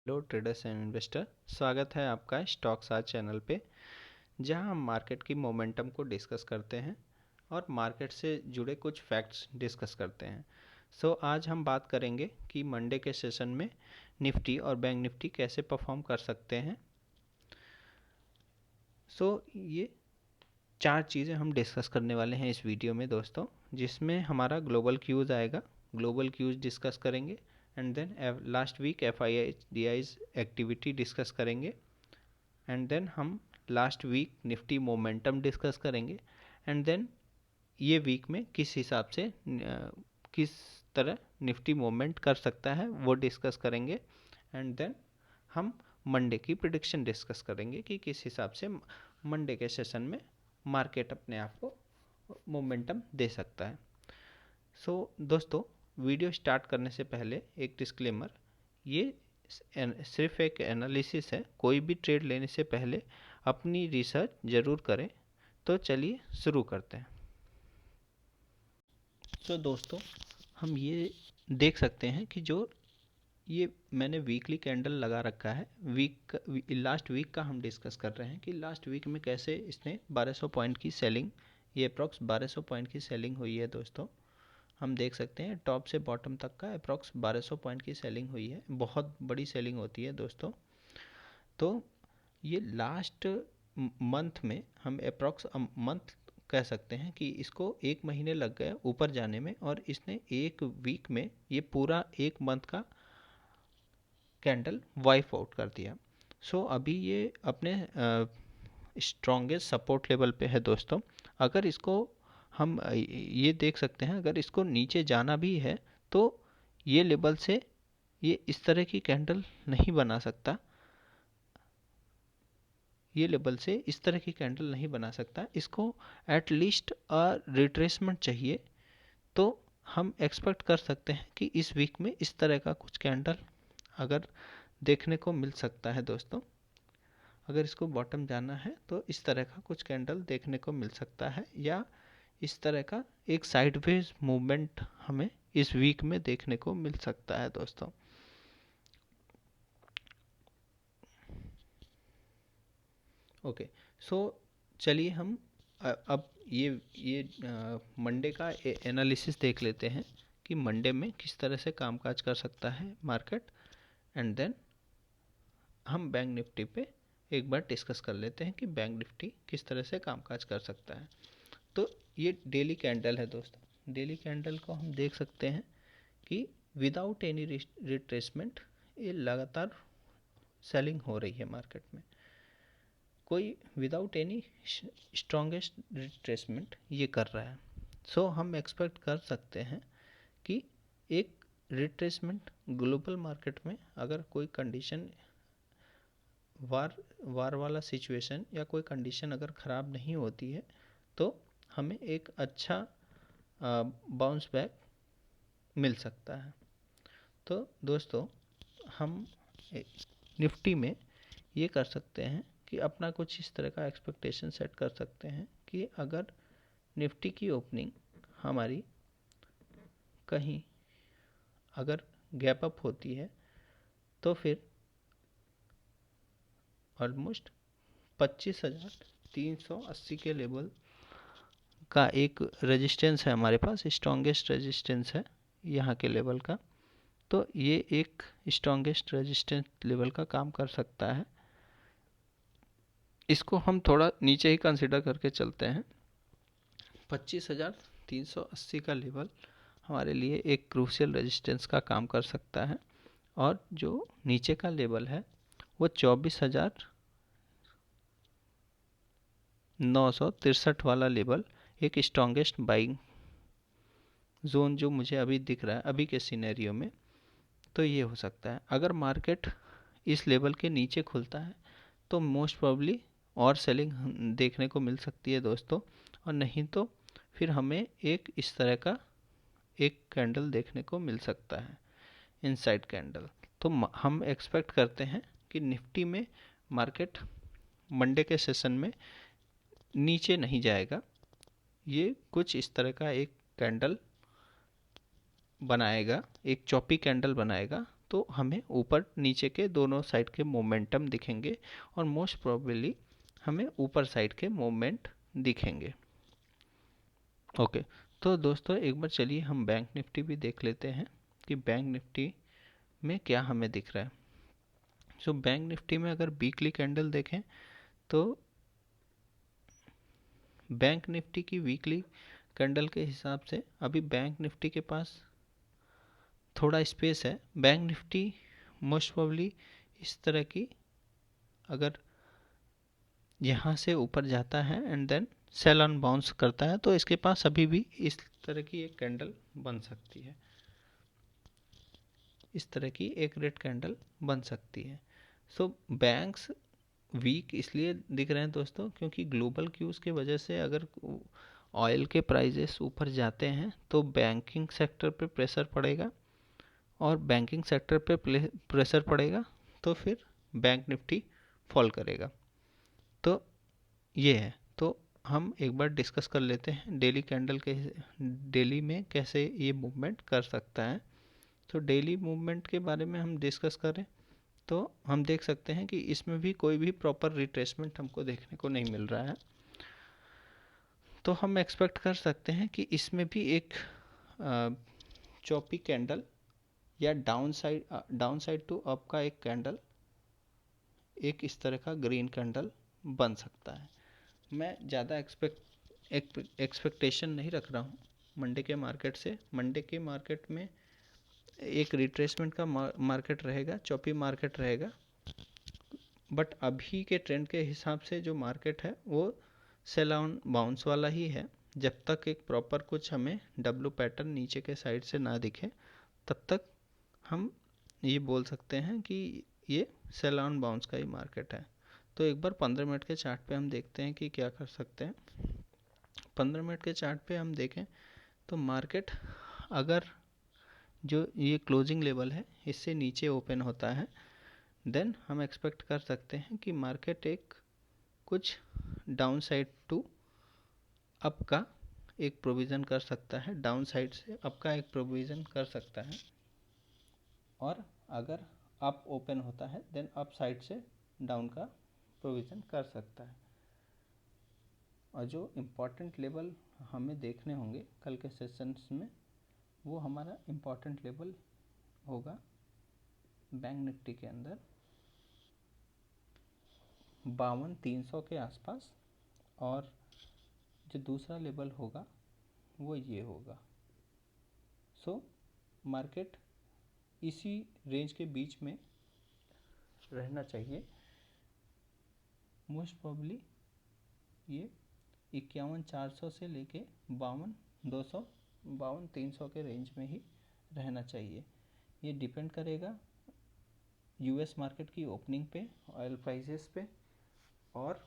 Hello traders and investor, स्वागत है आपका स्टॉक्स आज चैनल पे, जहां हम मार्केट की मोमेंटम को डिस्कस करते हैं और मार्केट से जुड़े कुछ फैक्ट्स डिस्कस करते हैं। आज हम बात करेंगे कि मंडे के सेशन में निफ्टी और बैंक निफ्टी कैसे परफॉर्म कर सकते हैं। ये चार चीज़ें हम डिस्कस करने वाले हैं इस वीडियो में दोस्तों, जिसमें हमारा ग्लोबल क्यूज़ आएगा, ग्लोबल क्यूज़ डिस्कस करेंगे and then last week FIDI's activity discuss करेंगे एंड देन हम last week Nifty momentum discuss करेंगे एंड देन ये वीक में किस हिसाब से किस तरह निफ्टी मूवमेंट कर सकता है वो डिस्कस करेंगे एंड देन हम मंडे की प्रिडिक्शन डिस्कस करेंगे कि किस हिसाब से मंडे के सेशन में मार्केट अपने आप को मोमेंटम दे सकता है। दोस्तों, वीडियो स्टार्ट करने से पहले एक डिस्क्लेमर, ये सिर्फ एक एनालिसिस है, कोई भी ट्रेड लेने से पहले अपनी रिसर्च ज़रूर करें। तो चलिए शुरू करते हैं। दोस्तों, हम ये देख सकते हैं कि जो ये मैंने वीकली कैंडल लगा रखा है, लास्ट वीक का हम डिस्कस कर रहे हैं कि लास्ट वीक में कैसे इसने 1200 पॉइंट की सेलिंग, ये अप्रॉक्स 1200 पॉइंट की सेलिंग हुई है दोस्तों। हम देख सकते हैं टॉप से बॉटम तक का अप्रॉक्स 1200 पॉइंट की सेलिंग हुई है, बहुत बड़ी सेलिंग होती है दोस्तों। तो ये लास्ट मंथ में हम अप्रॉक्स मंथ कह सकते हैं कि इसको 1 महीने लग गए ऊपर जाने में, और इसने एक वीक में ये पूरा एक मंथ का कैंडल वाइप आउट कर दिया। अभी ये अपने स्ट्रॉन्गेस्ट सपोर्ट लेवल पे है दोस्तों। अगर इसको हम ये देख सकते हैं, अगर इसको नीचे जाना भी है तो ये लेवल से ये इस तरह की कैंडल नहीं बना सकता, ये लेवल से इस तरह की कैंडल नहीं बना सकता, इसको एटलीस्ट रिट्रेसमेंट चाहिए। तो हम एक्सपेक्ट कर सकते हैं कि इस वीक में इस तरह का कुछ कैंडल अगर देखने को मिल सकता है दोस्तों। अगर इसको बॉटम जाना है तो इस तरह का कुछ कैंडल देखने को मिल सकता है, या इस तरह का एक साइडवेज मूवमेंट हमें इस वीक में देखने को मिल सकता है दोस्तों। ओके, चलिए हम अब ये मंडे का एनालिसिस देख लेते हैं कि मंडे में किस तरह से कामकाज कर सकता है मार्केट, एंड देन हम बैंक निफ्टी पे एक बार डिस्कस कर लेते हैं कि बैंक निफ्टी किस तरह से कामकाज कर सकता है। तो ये डेली कैंडल है दोस्तों, डेली कैंडल को हम देख सकते हैं कि विदाउट एनी रिट्रेसमेंट ये लगातार सेलिंग हो रही है मार्केट में, कोई विदाउट एनी स्ट्रॉन्गेस्ट रिट्रेसमेंट ये कर रहा है। हम एक्सपेक्ट कर सकते हैं कि एक रिट्रेसमेंट ग्लोबल मार्केट में, अगर कोई कंडीशन वार वाला सिचुएशन या कोई कंडीशन अगर ख़राब नहीं होती है, तो हमें एक अच्छा बाउंस बैक मिल सकता है। तो दोस्तों, हम निफ्टी में ये कर सकते हैं कि अपना कुछ इस तरह का एक्सपेक्टेशन सेट कर सकते हैं कि अगर निफ्टी की ओपनिंग हमारी कहीं अगर गैप अप होती है तो फिर ऑलमोस्ट 25,380 के लेवल का एक रेजिस्टेंस है हमारे पास, स्ट्रॉन्गेस्ट रेजिस्टेंस है यहाँ के लेवल का। तो ये एक स्ट्रॉन्गेस्ट रेजिस्टेंस लेवल का काम कर सकता है। इसको हम थोड़ा नीचे ही कंसिडर करके चलते हैं। 25,380 का लेवल हमारे लिए एक क्रूशियल रेजिस्टेंस का काम कर सकता है, और जो नीचे का लेवल है वो 24,963 वाला लेवल एक स्ट्रॉन्गेस्ट बाइंग जोन जो मुझे अभी दिख रहा है अभी के सिनेरियो में। तो ये हो सकता है, अगर मार्केट इस लेवल के नीचे खुलता है तो मोस्ट प्रोबेबली और सेलिंग देखने को मिल सकती है दोस्तों, और नहीं तो फिर हमें एक इस तरह का एक कैंडल देखने को मिल सकता है, इनसाइड कैंडल। तो हम एक्सपेक्ट करते हैं कि निफ्टी में मार्केट मंडे के सेशन में नीचे नहीं जाएगा, ये कुछ इस तरह का एक कैंडल बनाएगा, एक चॉपी कैंडल बनाएगा, तो हमें ऊपर नीचे के दोनों साइड के मोमेंटम दिखेंगे और मोस्ट प्रोबेबली हमें ऊपर साइड के मोमेंट दिखेंगे। ओके, तो दोस्तों एक बार चलिए हम बैंक निफ्टी भी देख लेते हैं कि बैंक निफ्टी में क्या हमें दिख रहा है। सो बैंक निफ्टी में अगर वीकली कैंडल देखें तो बैंक निफ्टी की वीकली कैंडल के हिसाब से अभी बैंक निफ्टी के पास थोड़ा स्पेस है। बैंक निफ्टी मोस्ट प्रोबेबली इस तरह की अगर यहाँ से ऊपर जाता है and then sell on bounce करता है तो इसके पास अभी भी इस तरह की एक कैंडल बन सकती है, इस तरह की एक रेड कैंडल बन सकती है। सो बैंक्स वीक इसलिए दिख रहे हैं दोस्तों क्योंकि ग्लोबल क्यूज की वजह से अगर ऑयल के प्राइजेस ऊपर जाते हैं तो बैंकिंग सेक्टर पे प्रेशर पड़ेगा और बैंकिंग सेक्टर पे प्रेशर पड़ेगा तो फिर बैंक निफ्टी फॉल करेगा। तो ये है, तो हम एक बार डिस्कस कर लेते हैं डेली कैंडल के डेली में कैसे ये मूवमेंट कर सकता है। तो डेली मूवमेंट के बारे में हम डिस्कस करें तो हम देख सकते हैं कि इसमें भी कोई भी प्रॉपर रिट्रेसमेंट हमको देखने को नहीं मिल रहा है। तो हम एक्सपेक्ट कर सकते हैं कि इसमें भी एक चॉपी कैंडल या डाउन साइड टू अप का एक कैंडल, एक इस तरह का ग्रीन कैंडल बन सकता है। मैं ज़्यादा एक्सपेक्टेशन नहीं रख रहा हूँ मंडे के मार्केट से। मंडे के मार्केट में एक रिट्रेसमेंट का मार्केट रहेगा, चॉपी मार्केट रहेगा, बट अभी के ट्रेंड के हिसाब से जो मार्केट है वो सेल ऑन बाउंस वाला ही है। जब तक एक प्रॉपर कुछ हमें डब्लू पैटर्न नीचे के साइड से ना दिखे तब तक हम ये बोल सकते हैं कि ये सेल ऑन बाउंस का ही मार्केट है। तो एक बार 15 मिनट के चार्ट पे हम देखते हैं कि क्या कर सकते हैं। 15 मिनट के चार्ट पे हम देखें तो मार्केट अगर जो ये क्लोजिंग लेवल है इससे नीचे ओपन होता है देन हम एक्सपेक्ट कर सकते हैं कि मार्केट एक कुछ डाउन साइड टू अप का एक प्रोविज़न कर सकता है, डाउन साइड से अप का एक प्रोविज़न कर सकता है। और अगर अप ओपन होता है देन अप साइड से डाउन का प्रोविज़न कर सकता है। और जो इम्पोर्टेंट लेवल हमें देखने होंगे कल के सेशंस में वो हमारा इम्पोर्टेंट लेवल होगा बैंक निफ्टी के अंदर 52,300 के आसपास, और जो दूसरा लेवल होगा वो ये होगा। सो मार्केट इसी रेंज के बीच में रहना चाहिए। मोस्ट प्रोबेबली ये 51,400 से लेके 52,200 52,300 के रेंज में ही रहना चाहिए। ये डिपेंड करेगा यूएस मार्केट की ओपनिंग पे, ऑयल प्राइसेस पे, और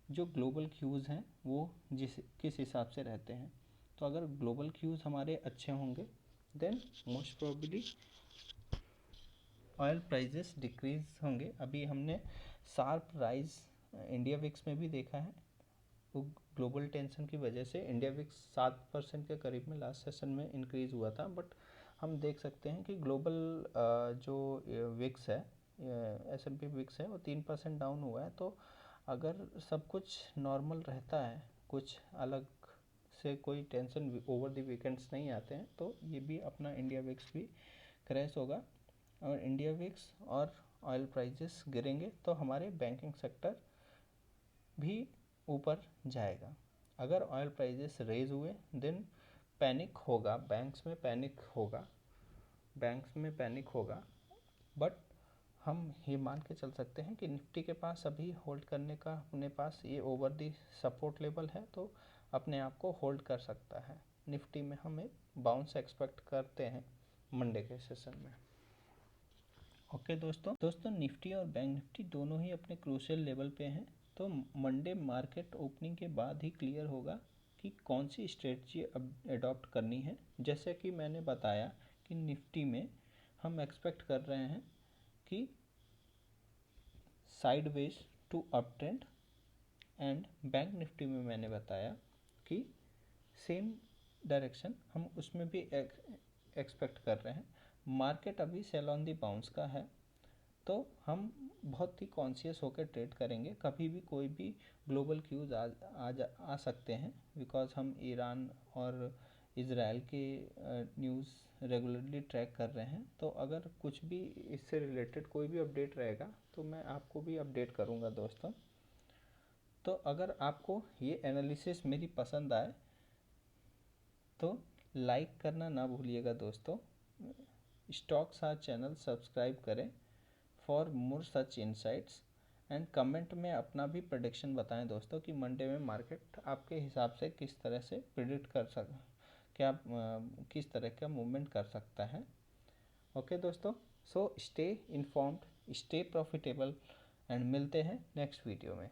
जो ग्लोबल क्यूज़ हैं वो किस हिसाब से रहते हैं। तो अगर ग्लोबल क्यूज़ हमारे अच्छे होंगे then most probably oil prices decrease होंगे। अभी हमने शार्प राइज इंडिया विक्स में भी देखा है। वो ग्लोबल टेंशन की वजह से इंडिया विक्स 7% के करीब में लास्ट सेशन में इंक्रीज हुआ था, बट हम देख सकते हैं कि ग्लोबल जो विक्स है, S&P विक्स है, वो 3% डाउन हुआ है। तो अगर सब कुछ नॉर्मल रहता है, कुछ अलग से कोई टेंशन ओवर द वीकेंड्स नहीं आते हैं, तो ये भी अपना इंडिया विक्स भी क्रैश होगा। और इंडिया विक्स और ऑयल प्राइजेस गिरेंगे तो हमारे बैंकिंग सेक्टर भी ऊपर जाएगा। अगर ऑयल प्राइजेस रेज हुए देन पैनिक होगा, बैंक्स में पैनिक होगा, बैंक्स में पैनिक होगा। बट हम ये मान के चल सकते हैं कि निफ्टी के पास अभी होल्ड करने का अपने पास ये ओवर दी सपोर्ट लेवल है, तो अपने आप को होल्ड कर सकता है। निफ्टी में हम एक बाउंस एक्सपेक्ट करते हैं मंडे के सेशन में। ओके दोस्तों निफ्टी और बैंक निफ्टी दोनों ही अपने क्रूशियल लेवल पे हैं। तो मंडे मार्केट ओपनिंग के बाद ही क्लियर होगा कि कौन सी स्ट्रेटजी अडॉप्ट करनी है। जैसे कि मैंने बताया कि निफ्टी में हम एक्सपेक्ट कर रहे हैं कि sideways to up trend, and bank Nifty में मैंने बताया कि सेम डायरेक्शन हम उसमें भी एक्सपेक्ट कर रहे हैं। मार्केट अभी सेल ऑन दी बाउंस का है, तो हम बहुत ही कॉन्शियस होकर ट्रेड करेंगे। कभी भी कोई भी ग्लोबल क्यूज आ सकते हैं, बिकॉज हम ईरान और इज़राइल के न्यूज़ रेगुलरली ट्रैक कर रहे हैं। तो अगर कुछ भी इससे रिलेटेड कोई भी अपडेट रहेगा तो मैं आपको भी अपडेट करूंगा दोस्तों। तो अगर आपको ये एनालिसिस मेरी पसंद आए तो लाइक करना ना भूलिएगा दोस्तों। स्टॉक साथ चैनल सब्सक्राइब करें for more such insights, and comment में अपना भी प्रेडिक्शन बताएं दोस्तों कि मंडे में मार्केट आपके हिसाब से किस तरह से प्रिडिक्ट कर क्या किस तरह का मूवमेंट कर सकता है। ओके दोस्तों, so stay informed, stay profitable, and मिलते हैं नेक्स्ट वीडियो में।